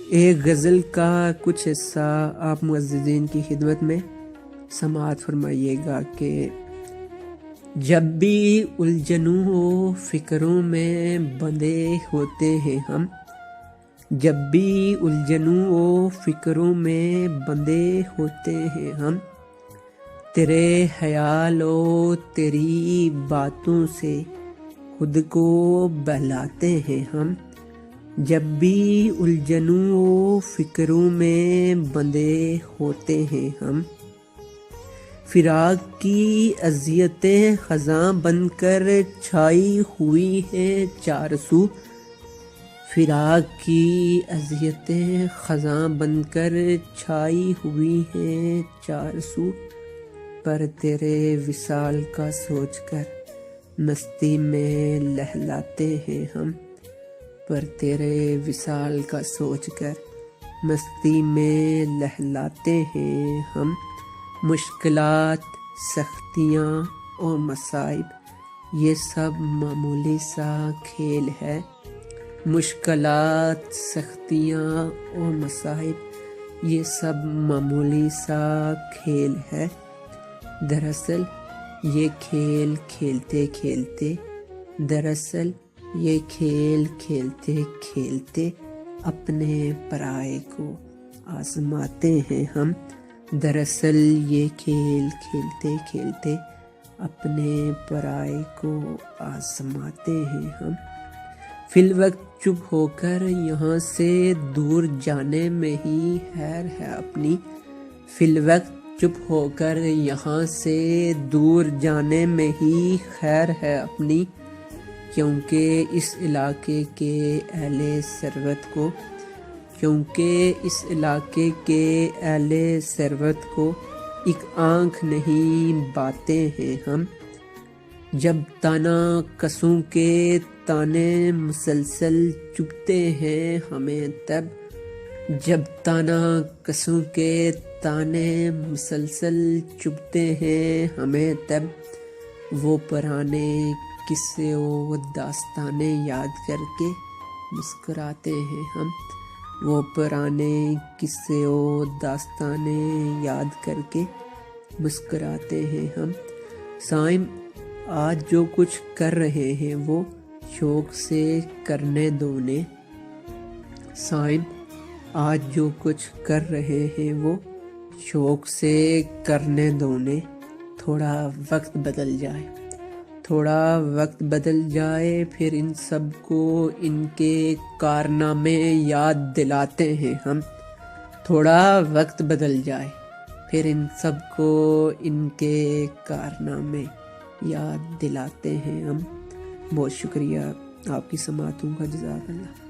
ایک غزل کا کچھ حصہ آپ معززین کی خدمت میں سماعت فرمائیے گا کہ جب بھی الجھنوں و فکروں میں بندھے ہوتے ہیں ہم، جب بھی الجھنوں و فکروں میں بندھے ہوتے ہیں ہم، تیرے خیال و تیری باتوں سے خود کو بہلاتے ہیں ہم، جب بھی الجھنوں و فکروں میں بندھے ہوتے ہیں ہم۔ فراق کی اذیتیں خزاں بن کر چھائی ہوئی ہیں چار سو، فراق کی اذیتیں خزاں بن کر چھائی ہوئی ہیں چار سو، پر تیرے وصال کا سوچ کر مستی میں لہلاتے ہیں ہم، پر تیرے وصال کا سوچ کر مستی میں لہلاتے ہیں ہم۔ مشکلات، سختیاں اور مصائب یہ سب معمولی سا کھیل ہے، مشکلات، سختیاں اور مصائب یہ سب معمولی سا کھیل ہے۔ دراصل یہ کھیل کھیلتے کھیلتے دراصل یہ کھیل کھیلتے کھیلتے اپنے پرائے کو آزماتے ہیں ہم، دراصل یہ کھیل کھیلتے کھیلتے اپنے پرائے کو آزماتے ہیں ہم۔ فی الوقت چپ ہو کر یہاں سے دور جانے میں ہی خیر ہے اپنی، فی الوقت چپ ہو کر یہاں سے دور جانے میں ہی خیر ہے اپنی، کیونکہ اس علاقے کے اہل ثروت کو ایک آنکھ نہیں باتے ہیں ہم۔ جب تانا کسوں کے تانے مسلسل چبھتے ہیں ہمیں تب، جب تانا کسوں کے تانے مسلسل چبھتے ہیں ہمیں تب، وہ پرانے قصے و داستانیں یاد کر کے مسکراتے ہیں ہم، وہ پرانے قصے و داستانیں یاد کر کے مسکراتے ہیں ہم۔ سائم، آج جو کچھ کر رہے ہیں وہ شوق سے کرنے دو نے، سائم، آج جو کچھ کر رہے ہیں وہ شوق سے کرنے دو نے، تھوڑا وقت بدل جائے، تھوڑا وقت بدل جائے پھر ان سب کو ان کے کارنامے یاد دلاتے ہیں ہم، تھوڑا وقت بدل جائے پھر ان سب کو ان کے کارنامے یاد دلاتے ہیں ہم۔ بہت شکریہ آپ کی سماعتوں کا، جزاک اللہ۔